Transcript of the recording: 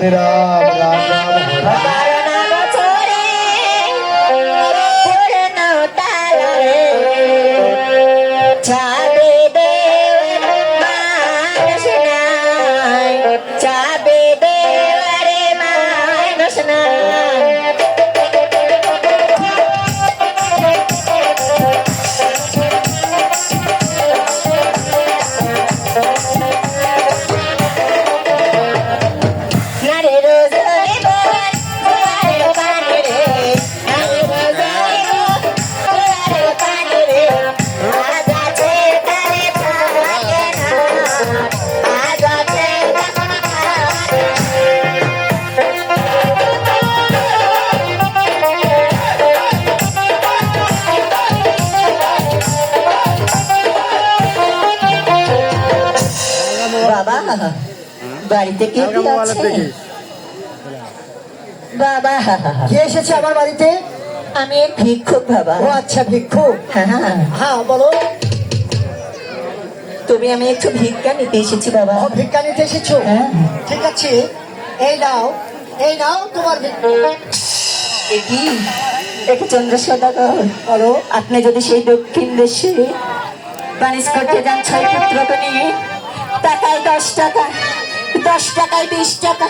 হরে রাম রাম রাম হরে বাড়িতে কে আছে? বাবা কে এসেছে আমার বাড়িতে? আমি এক ভিক্ষুক বাবা। ও আচ্ছা, ভিক্ষুক। হ্যাঁ বলো। তুমি আমি একটু ভিক্ষা নিতে এসেছি বাবা। ভিক্ষা নিতে এসেছো? হ্যাঁ। ঠিক আছে, এই নাও, এই নাও তোমার কি একটু চন্দ্র সদাগর বলো। আপনি যদি সেই দক্ষিণ দেশে বাণিজ্য করতে যান 6 পুত্রকে নিয়ে, টাকায় 10 টাকা, 10 টাকায় 20 টাকা,